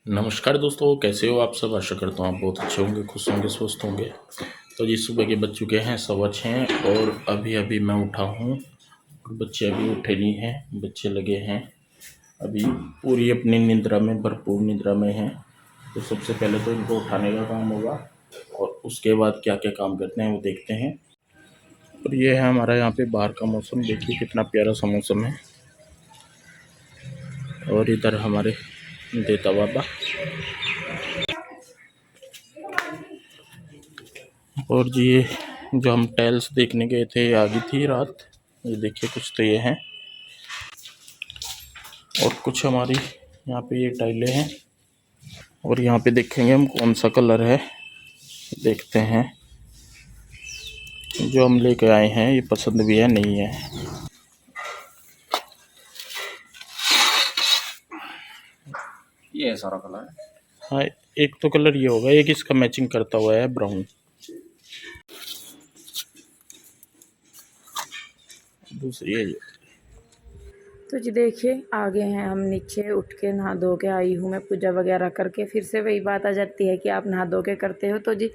नमस्कार दोस्तों, कैसे हो आप सब। आशा करता हूँ आप बहुत अच्छे होंगे, खुश होंगे, स्वस्थ होंगे। तो जी सुबह के बज चुके हैं 6:15 और अभी अभी मैं उठा हूँ। बच्चे अभी उठे नहीं हैं, बच्चे लगे हैं अभी पूरी अपनी निद्रा में, भरपूर निद्रा में हैं। तो सबसे पहले तो इनको उठाने का काम होगा और उसके बाद क्या क्या काम करते हैं वो देखते हैं। और ये है हमारा यहाँ पे बाहर का मौसम, देखिए कितना प्यारा सा मौसम है। और इधर हमारे देता बाबा। और जी ये जो हम टाइल्स देखने गए थे आ गई थी रात। ये देखिए कुछ तो ये हैं और कुछ हमारी यहाँ पे ये टाइलें हैं। और यहाँ पे देखेंगे हम कौन सा कलर है, देखते हैं। जो हम लेके आए हैं ये पसंद भी है नहीं है। ये है सारा कलर। हाँ, एक तो कलर ये होगा, एक इसका मैचिंग करता हुआ है ब्राउन। दूसरी है ये। तो जी देखिए आ गए हैं हम नीचे। उठ के नहा धो के आई हूँ मैं पूजा वगैरह करके। फिर से वही बात आ जाती है कि आप नहा धो के करते हो। तो जी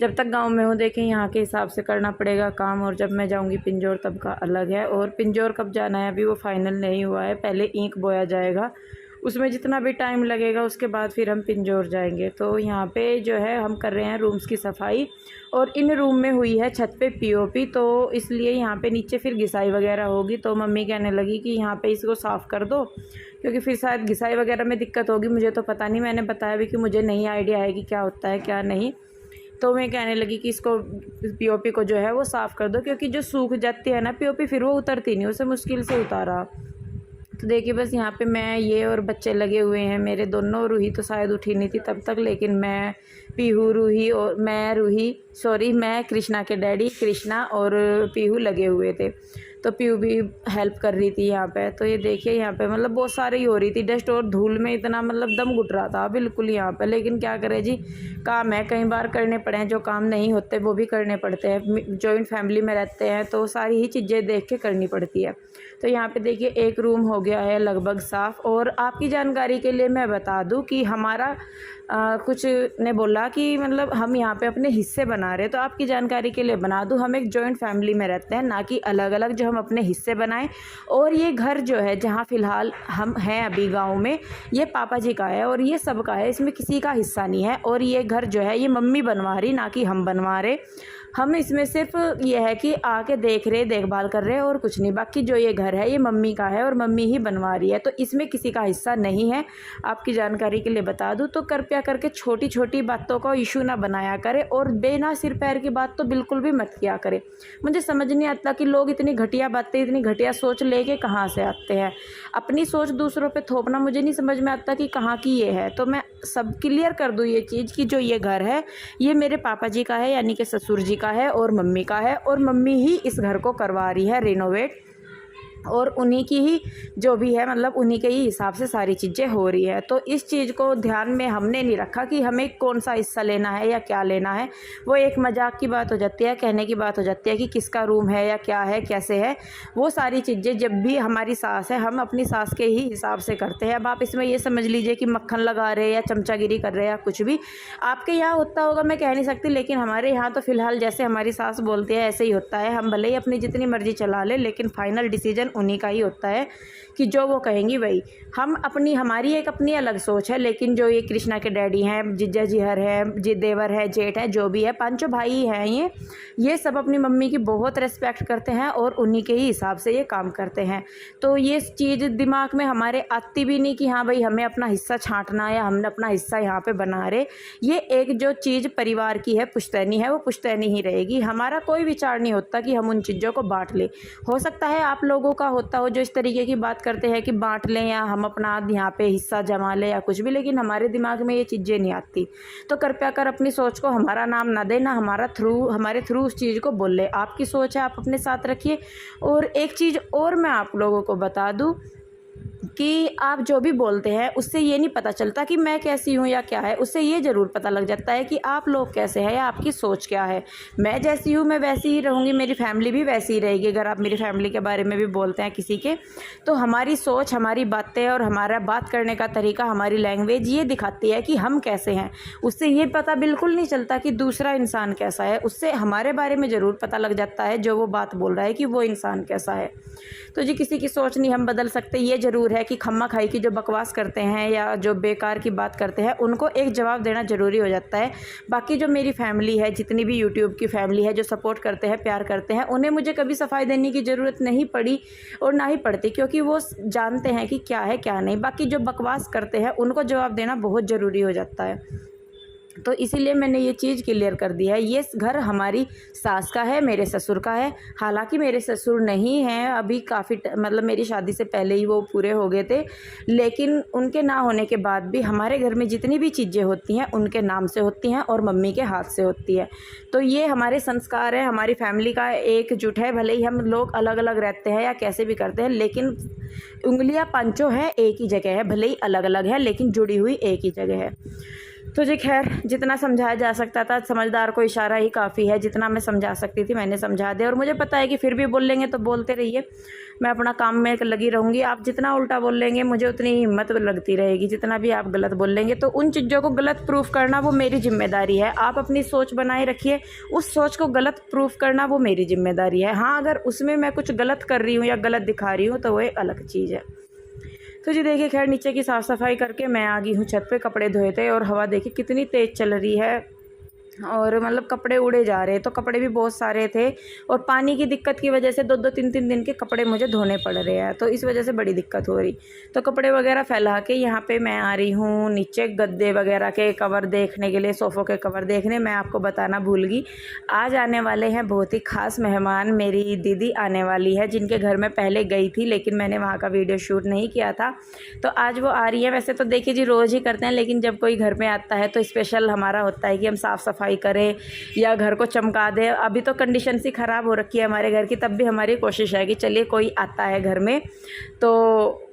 जब तक गांव में हूँ देखें यहाँ के हिसाब से करना पड़ेगा काम, और जब मैं जाऊँगी पिंजौर तब का अलग है। और पिंजौर कब जाना है अभी वो फाइनल नहीं हुआ है। पहले ईंख बोया जाएगा, उसमें जितना भी टाइम लगेगा उसके बाद फिर हम पिंजौर जाएंगे। तो यहाँ पे जो है हम कर रहे हैं रूम्स की सफाई, और इन रूम में हुई है छत पे पीओपी, तो इसलिए यहाँ पे नीचे फिर घिसाई वगैरह होगी। तो मम्मी कहने लगी कि यहाँ पे इसको साफ़ कर दो, क्योंकि फिर शायद घिसाई वगैरह में दिक्कत होगी। मुझे तो पता नहीं, मैंने बताया भी कि मुझे नहीं आइडिया है कि क्या होता है क्या नहीं। तो मैं कहने लगी कि इसको पीओपी को जो है वो साफ़ कर दो, क्योंकि जो सूख जाती है ना पीओपी फिर वो उतरती नहीं, उसे मुश्किल से उतारा। तो देखिए बस यहाँ पे मैं ये और बच्चे लगे हुए हैं मेरे दोनों। रूही तो शायद उठी नहीं थी तब तक, लेकिन मैं, पीहू, रूही और मैं कृष्णा के डैडी कृष्णा और पीहू लगे हुए थे। तो पीहू भी हेल्प कर रही थी यहाँ पे। तो ये देखिए यहाँ पे मतलब बहुत सारी ही हो रही थी डस्ट, और धूल में इतना मतलब दम घुट रहा था बिल्कुल यहाँ पे। लेकिन क्या करें जी, काम है, कई बार करने पड़े हैं। जो काम नहीं होते वो भी करने पड़ते हैं। जॉइंट फैमिली में रहते हैं तो सारी ही चीज़ें देख के करनी पड़ती है। तो यहाँ पे देखिए एक रूम हो गया है लगभग साफ़। और आपकी जानकारी के लिए मैं बता दूँ कि हमारा कुछ ने बोला कि मतलब हम यहाँ पे अपने हिस्से बना रहे हैं। तो आपकी जानकारी के लिए बना दूँ, हम एक जॉइंट फैमिली में रहते हैं, ना कि अलग अलग जो हम अपने हिस्से बनाएं। और ये घर जो है जहाँ फ़िलहाल हम हैं अभी गांव में, ये पापा जी का है और ये सबका है, इसमें किसी का हिस्सा नहीं है। और ये घर जो है ये मम्मी बनवा रही, ना कि हम बनवा रहे। हम इसमें सिर्फ ये है कि आके देख रहे, देखभाल कर रहे हैं और कुछ नहीं। बाकी जो ये घर है ये मम्मी का है और मम्मी ही बनवा रही है, तो इसमें किसी का हिस्सा नहीं है। आपकी जानकारी के लिए बता दूं। तो कृपया करके छोटी छोटी बातों को इशू ना बनाया करें, और बेना सिर पैर की बात तो बिल्कुल भी मत किया करें। मुझे समझ नहीं आता कि लोग इतनी घटिया बातें, इतनी घटिया सोच लेके कहाँ से आते हैं। अपनी सोच दूसरों पे थोपना मुझे नहीं समझ में आता कि कहाँ की ये है। तो मैं सब क्लियर कर दूँ ये चीज़ कि जो ये घर है ये मेरे पापा जी का है, यानी कि ससुर जी का है और मम्मी का है। और मम्मी ही इस घर को करवा रही है रिनोवेट, और उन्हीं की ही जो भी है मतलब उन्हीं के ही हिसाब से सारी चीज़ें हो रही है। तो इस चीज़ को ध्यान में हमने नहीं रखा कि हमें कौन सा हिस्सा लेना है या क्या लेना है। वो एक मजाक की बात हो जाती है, कहने की बात हो जाती है कि किसका रूम है या क्या है कैसे है। वो सारी चीज़ें जब भी हमारी सास है, हम अपनी सास के ही हिसाब से करते हैं। अब आप इसमें ये समझ लीजिए कि मक्खन लगा रहे हैं या चमचागिरी कर रहे हैं या कुछ भी। आपके यहाँ होता होगा मैं कह नहीं सकती, लेकिन हमारे यहाँ तो फ़िलहाल जैसे हमारी सास बोलती है ऐसे ही होता है। हम भले ही अपनी जितनी मर्जी चला ले, लेकिन फाइनल डिसीजन उन्हीं का ही होता है कि जो वो कहेंगी वही। हम अपनी, हमारी एक अपनी अलग सोच है, लेकिन जो ये कृष्णा के डैडी हैं, जिज्जा जीहर है, देवर है, जेठ है, जो भी है, पांचों भाई हैं, ये सब अपनी मम्मी की बहुत रेस्पेक्ट करते हैं और उन्हीं के ही हिसाब से ये काम करते हैं। तो ये चीज़ दिमाग में हमारे आती भी नहीं कि हाँ भाई हमें अपना हिस्सा छांटना है या हमने अपना हिस्सा यहाँ पे बना रहे। ये एक जो चीज़ परिवार की है, पुश्तैनी है, वो पुश्तैनी ही रहेगी। हमारा कोई विचार नहीं होता कि हम उन चीज़ों को बांट लें। हो सकता है आप लोगों का होता हो जो इस तरीके की बात करते हैं कि बांट लें या हम अपना यहाँ पे हिस्सा जमा लें या कुछ भी, लेकिन हमारे दिमाग में ये चीज़ें नहीं आती। तो कृपया कर अपनी सोच को हमारा नाम ना देना, हमारे थ्रू उस चीज़ को बोल ले। आपकी सोच है, आप अपने साथ रखिए। और एक चीज़ और मैं आप लोगों को बता दूँ कि आप जो भी बोलते हैं उससे ये नहीं पता चलता कि मैं कैसी हूँ या क्या है, उससे ये ज़रूर पता लग जाता है कि आप लोग कैसे हैं या आपकी सोच क्या है। मैं जैसी हूँ मैं वैसी ही रहूँगी, मेरी फैमिली भी वैसी ही रहेगी। अगर आप मेरी फैमिली के बारे में भी बोलते हैं किसी के, तो हमारी सोच, हमारी बातें और हमारा बात करने का तरीका, हमारी लैंग्वेज ये दिखाती है कि हम कैसे हैं। उससे ये पता बिल्कुल नहीं चलता कि दूसरा इंसान कैसा है, उससे हमारे बारे में ज़रूर पता लग जाता है जो वो बात बोल रहा है कि वो इंसान कैसा है। तो जी किसी की सोच नहीं हम बदल सकते। ये ज़रूर है कि खम्मा खाई की जो बकवास करते हैं या जो बेकार की बात करते हैं उनको एक जवाब देना ज़रूरी हो जाता है। बाकी जो मेरी फैमिली है, जितनी भी यूट्यूब की फैमिली है जो सपोर्ट करते हैं, प्यार करते हैं, उन्हें मुझे कभी सफाई देने की ज़रूरत नहीं पड़ी और ना ही पड़ती, क्योंकि वो जानते हैं कि क्या है क्या नहीं। बाकी जो बकवास करते हैं उनको जवाब देना बहुत ज़रूरी हो जाता है। तो इसीलिए मैंने ये चीज़ क्लियर कर दी है। ये घर हमारी सास का है, मेरे ससुर का है। हालांकि मेरे ससुर नहीं हैं अभी, काफ़ी मतलब मेरी शादी से पहले ही वो पूरे हो गए थे, लेकिन उनके ना होने के बाद भी हमारे घर में जितनी भी चीज़ें होती हैं उनके नाम से होती हैं और मम्मी के हाथ से होती है। तो ये हमारे संस्कार है, हमारी फैमिली का एकजुट है। भले ही हम लोग अलग अलग रहते हैं या कैसे भी करते हैं, लेकिन उंगलियां पांचों हैं, एक ही जगह है। भले ही अलग अलग है लेकिन जुड़ी हुई एक ही जगह है। तो जी खैर, जितना समझाया जा सकता था, समझदार को इशारा ही काफ़ी है। जितना मैं समझा सकती थी मैंने समझा दिया, और मुझे पता है कि फिर भी बोल लेंगे तो बोलते रहिए, मैं अपना काम में लगी रहूँगी। आप जितना उल्टा बोल लेंगे मुझे उतनी हिम्मत लगती रहेगी। जितना भी आप गलत बोल लेंगे, तो उन चीज़ों को गलत प्रूफ करना वो मेरी जिम्मेदारी है। आप अपनी सोच बनाए रखिए, उस सोच को गलत प्रूफ करना वो मेरी जिम्मेदारी है। हाँ, अगर उसमें मैं कुछ गलत कर रही हूँ या गलत दिखा रही हूँ तो वो एक अलग चीज़ है। तो जी देखिए, खैर नीचे की साफ़ सफाई करके मैं आ गई हूँ छत पे। कपड़े धोए थे और हवा देखिए कितनी तेज़ चल रही है, और मतलब कपड़े उड़े जा रहे हैं। तो कपड़े भी बहुत सारे थे, और पानी की दिक्कत की वजह से 2-2 3-3 दिन के कपड़े मुझे धोने पड़ रहे हैं। तो इस वजह से बड़ी दिक्कत हो रही। तो कपड़े वगैरह फैला के यहाँ पे मैं आ रही हूँ नीचे गद्दे वगैरह के कवर देखने के लिए, सोफ़ों के कवर देखने। मैं आपको बताना भूल गई, आज आने वाले हैं बहुत ही ख़ास मेहमान। मेरी दीदी आने वाली है, जिनके घर में पहले गई थी लेकिन मैंने वहाँ का वीडियो शूट नहीं किया था। तो आज वो आ रही है। वैसे तो देखिए जी रोज़ ही करते हैं, लेकिन जब कोई घर में आता है तो स्पेशल हमारा होता है कि हम साफ़ सफाई करें या घर को चमका दें। अभी तो कंडीशन सी ख़राब हो रखी है हमारे घर की, तब भी हमारी कोशिश है कि चलिए कोई आता है घर में तो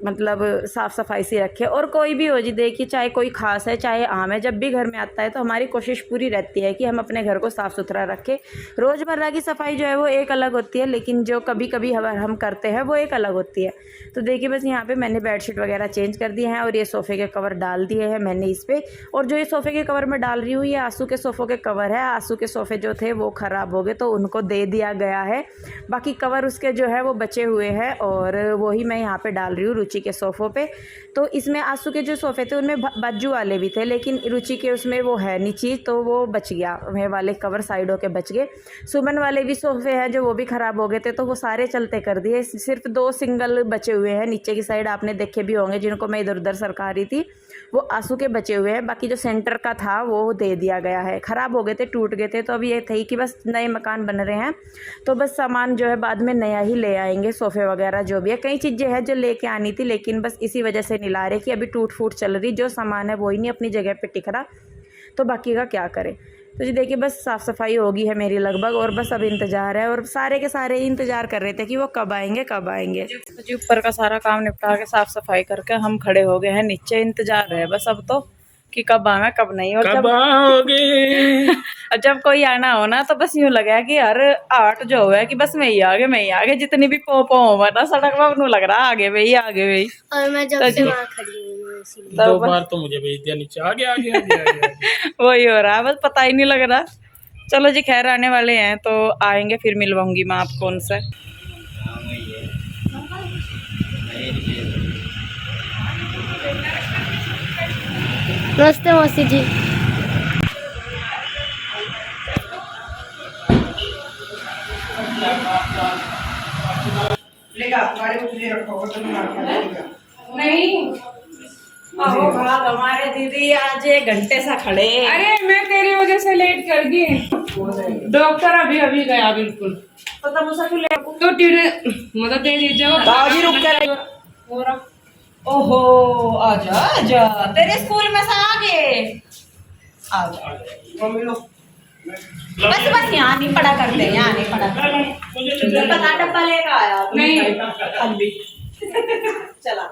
मतलब साफ़ सफाई सी रखे। और कोई भी हो जी, देखिए चाहे कोई ख़ास है चाहे आम है, जब भी घर में आता है तो हमारी कोशिश पूरी रहती है कि हम अपने घर को साफ़ सुथरा रखें। रोज़मर्रा की सफाई जो है वो एक अलग होती है, लेकिन जो कभी कभी हम करते हैं वो एक अलग होती है। तो देखिए बस यहाँ पे मैंने बेडशीट वगैरह चेंज कर दिए हैं और ये सोफ़े के कवर डाल दिए हैं मैंने इस पर। और जो ये सोफ़े के कवर मैं डाल रही हूँ ये आंसू के सोफ़ों के कवर है। आंसू के सोफ़े जो थे वो ख़राब हो गए तो उनको दे दिया गया है। बाकी कवर उसके जो है वो बचे हुए हैं और वही मैं यहाँ पे डाल रही हूँ रुचि के सोफ़ों पे। तो इसमें आंसू के जो सोफ़े थे उनमें बाजू वाले भी थे, लेकिन रुचि के उसमें वो है नहीं चीज़, तो वो बच गया। वे वाले कवर साइडों के बच गए। सुमन वाले भी सोफ़े हैं जो वो भी ख़राब हो गए थे, तो वो सारे चलते कर दिए। सिर्फ 2 सिंगल बचे हुए हैं नीचे की साइड, आपने देखे भी होंगे जिनको मैं इधर उधर सरका रही थी, वो आंसू के बचे हुए हैं। बाकी जो सेंटर का था वो दे दिया गया है। ख़राब हो गए थे, टूट गए थे, तो अब ये थी कि बस नए मकान बन रहे हैं तो बस सामान जो है बाद में नया ही ले आएंगे। सोफ़े वगैरह जो भी है, कई चीज़ें हैं जो लेके आनी थी लेकिन बस इसी वजह से नहीं ला रहे कि अभी टूट फूट चल रही, जो सामान है वही नहीं अपनी जगह पे टिक रहा, तो बाकी का क्या करें। तो जी देखिए बस साफ़ सफाई होगी है मेरी लगभग, और बस अब इंतज़ार है। और सारे के सारे इंतज़ार कर रहे थे कि वो कब आएंगे कब आएंगे। तो जी ऊपर का सारा काम निपटा के साफ़ सफाई करके हम खड़े हो गए हैं नीचे। इंतज़ार है बस अब तो कि कब आवे कब नहीं। और कब आओगे? जब कोई आना हो ना तो बस यूँ लगा कि हर 8 जो है कि बस मैं ही आगे जितनी भी पो हो ना सड़क में उन्होंने लग रहा आगे भाई। और मैं जब से वहाँ खड़ी हूँ इसीलिए 2 बार तो मुझे भेज दिया नीचे, आगे आगे आगे आगे, आगे। वही हो रहा है, बस पता ही नहीं लग रहा। चलो जी खैर आने वाले हैं तो आएंगे फिर मिलवाऊंगी मैं आपको उनसे। नमस्ते मौसी जी। नहीं हमारे दीदी आज 1 घंटे से खड़े। अरे मैं तेरी वजह से लेट कर दी। डॉक्टर अभी अभी गया बिल्कुल। तो तब उसे क्यों ले तो तेरे मदद दे दीजिए। दादी रुक कर। ओहो आजा तेरे स्कूल में से आगे आजा। बस यहाँ नहीं पढ़ा करते, यहाँ नहीं पढ़ा करते। डब्बा लेकर आया नहीं चला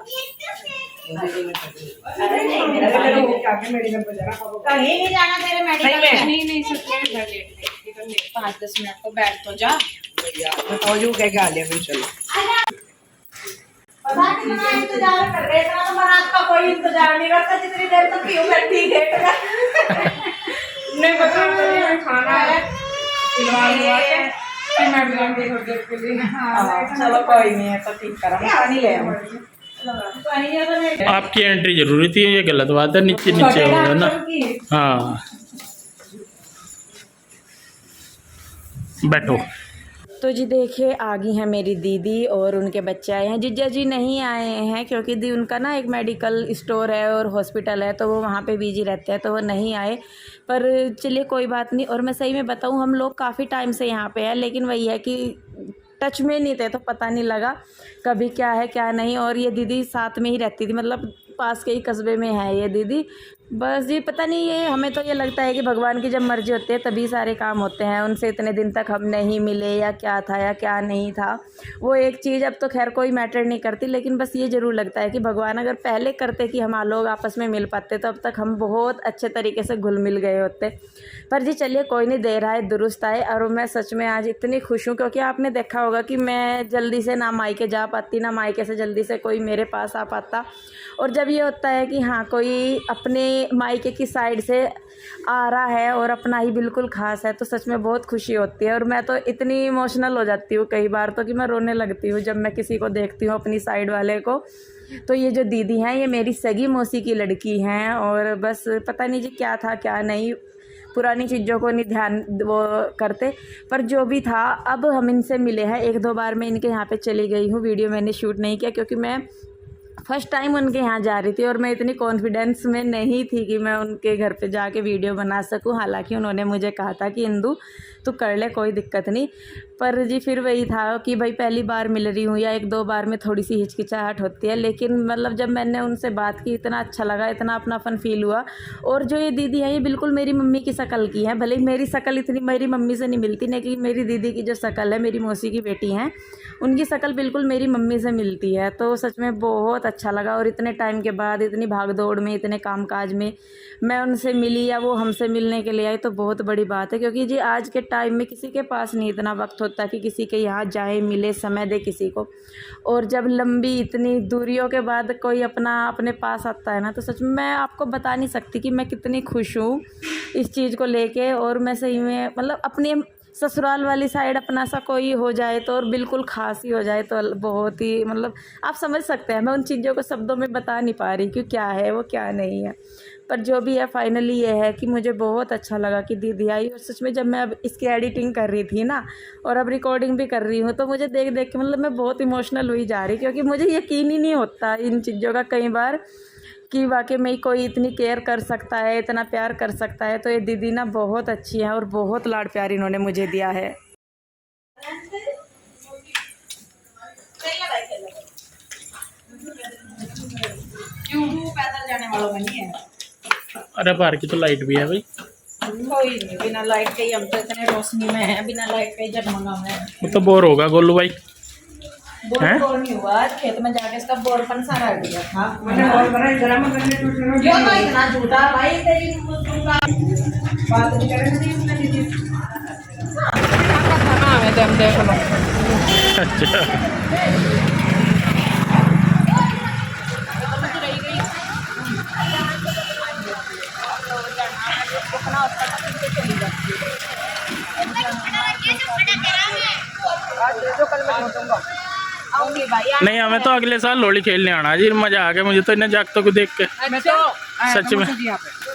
कहीं नहीं जाना तेरे मेडिकल में। नहीं सच में घर लेट 5-10 मिनट तो बैठ तो जा। बारात कितना इंतजार कर रहे थे, तो बारात का कोई इंतजार नहीं करता जितनी देर तक क्यों बैठी गेट का। नहीं बता मैं खाना है खिलवा लिया के फिर मैं भी जाऊंगी थोड़ी देर के लिए। चलो कोई नहीं है तो ठीक करा, मैं पानी ले आऊँ। आपकी एंट्री जरूरी थी, ये गलत बात है, नीचे नीचे होगा ना। हाँ बैठो। तो जी देखिए आ गई हैं मेरी दीदी और उनके बच्चे आए हैं। जीजा जी नहीं आए हैं क्योंकि दी उनका ना एक मेडिकल स्टोर है और हॉस्पिटल है, तो वो वहाँ पे बिजी रहते हैं, तो वो नहीं आए। पर चलिए कोई बात नहीं। और मैं सही में बताऊँ, हम लोग काफ़ी टाइम से यहाँ पे हैं, लेकिन वही है कि टच में नहीं थे तो पता नहीं लगा कभी क्या है क्या नहीं। और ये दीदी साथ में ही रहती थी, मतलब पास के ही कस्बे में है ये दीदी। बस जी पता नहीं, ये हमें तो ये लगता है कि भगवान की जब मर्जी होती है तभी सारे काम होते हैं। उनसे इतने दिन तक हम नहीं मिले या क्या था या क्या नहीं था, वो एक चीज़ अब तो खैर कोई मैटर नहीं करती, लेकिन बस ये ज़रूर लगता है कि भगवान अगर पहले करते कि हम लोग आपस में मिल पाते तो अब तक हम बहुत अच्छे तरीके से घुल मिल गए होते। पर जी चलिए कोई नहीं, देर आए दुरुस्त आए। और मैं सच में आज इतनी खुश हूँ क्योंकि आपने देखा होगा कि मैं जल्दी से ना मायके जा पाती, ना मायके से जल्दी से कोई मेरे पास आ पाता। और जब ये होता है कि हाँ कोई अपने मायके की साइड से आ रहा है और अपना ही बिल्कुल ख़ास है, तो सच में बहुत खुशी होती है। और मैं तो इतनी इमोशनल हो जाती हूँ कई बार तो कि मैं रोने लगती हूँ जब मैं किसी को देखती हूँ अपनी साइड वाले को। तो ये जो दीदी हैं ये मेरी सगी मौसी की लड़की हैं। और बस पता नहीं जी क्या था क्या नहीं, पुरानी चीज़ों को नहीं ध्यान वो करते, पर जो भी था अब हम इनसे मिले हैं। 1-2 बार मैं इनके यहाँ पे चली गई हूँ, वीडियो मैंने शूट नहीं किया क्योंकि मैं फर्स्ट टाइम उनके यहाँ जा रही थी और मैं इतनी कॉन्फिडेंस में नहीं थी कि मैं उनके घर पे जाके वीडियो बना सकूं। हालांकि उन्होंने मुझे कहा था कि इंदु तू कर ले, कोई दिक्कत नहीं। पर जी फिर वही था कि भाई पहली बार मिल रही हूँ या 1-2 बार में थोड़ी सी हिचकिचाहट होती है, लेकिन मतलब जब मैंने उनसे बात की इतना अच्छा लगा, इतना अपनापन फील हुआ। और जो ये दीदी है ये बिल्कुल मेरी मम्मी की शक्ल की है, भले ही मेरी शक्ल इतनी मेरी मम्मी से नहीं मिलती, लेकिन मेरी दीदी की जो शक्ल है, मेरी मौसी की बेटी हैं, उनकी शक्ल बिल्कुल मेरी मम्मी से मिलती है। तो सच में बहुत अच्छा लगा। और इतने टाइम के बाद इतनी भाग दौड़ में, इतने कामकाज में मैं उनसे मिली या वो हमसे मिलने के लिए आई, तो बहुत बड़ी बात है। क्योंकि जी आज के टाइम में किसी के पास नहीं इतना वक्त होता कि किसी के यहाँ जाए, मिले, समय दे किसी को। और जब लंबी इतनी दूरियों के बाद कोई अपने पास आता है ना, तो सच में मैं आपको बता नहीं सकती कि मैं कितनी खुश हूँ इस चीज़ को लेके। और मैं सही में मतलब अपने ससुराल वाली साइड अपना सा कोई हो जाए तो और बिल्कुल खास ही हो जाए तो बहुत ही मतलब आप समझ सकते हैं। मैं उन चीज़ों को शब्दों में बता नहीं पा रही कि क्या है वो क्या नहीं है, पर जो भी है फाइनली ये है कि मुझे बहुत अच्छा लगा कि दीदी आई। और सच में जब मैं अब इसकी एडिटिंग कर रही थी ना और अब रिकॉर्डिंग भी कर रही हूँ, तो मुझे देख देख के मतलब मैं बहुत इमोशनल हुई जा रही, क्योंकि मुझे यकीन ही नहीं होता इन चीज़ों का कई बार कि वाकई में कोई इतनी केयर कर सकता है, इतना प्यार कर सकता है। तो ये दीदी ना बहुत अच्छी है और बहुत लाड प्यार इन्होंने मुझे दिया है। क्यों पैदल जाने वालों में नहीं है? अरे बाहर की तो लाइट भी है भाई। कोई नहीं, बिना लाइट के ही हम तो इतने रोशनी में हैं, बिना लाइट के ही जगमगा में हैं। वो तो बोर होगा गोलू भाई। बोर नहीं हुआ, खेत में जाके इसका बोरपन सारा हट गया था। जो तो इतना झूठा भाई, तेरी बात नहीं कर रही थी। खाना हमें तो हम देख लो। अच्छा आऊंगी भाई। नहीं, हमें तो अगले साल लोहड़ी खेलने आना जी, मजा आ गया मुझे तो इन्हें जागतों को देख के। मैं तो सच में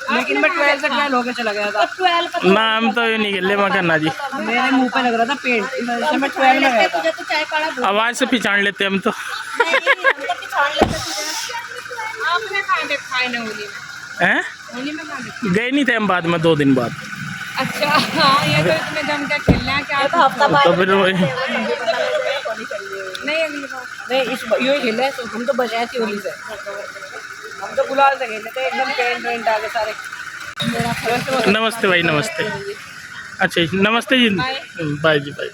लेकिन मैं 12 से 12 होके चला गया था। 12 ना हम तो ये नहीं खेले मकाना जी, मेरे मुंह पे लग रहा था पेंट, इस वजह से मैं 12 में गया था। तुझे तो चाय काढ़ा आवाज से पहचान लेते हम तो। नहीं, हम तो पिछाड़ लेते तुझे। आपने खाए ना होली में? हैं होली में खाने गए नहीं थे हम बाद में 2 दिन बाद। अच्छा हाँ, ये तो इतने जम के खेलना है क्या? तो हफ्ता तो फिर वही नहीं अगली बार नहीं, इस यूँ खेले तो हम तो बचाए थी होली से, हम तो गुलाल से खेले थे एकदम पेंट वेंट आगे सारे। नमस्ते भाई, नमस्ते। अच्छा नमस्ते जी, बाय जी बाय।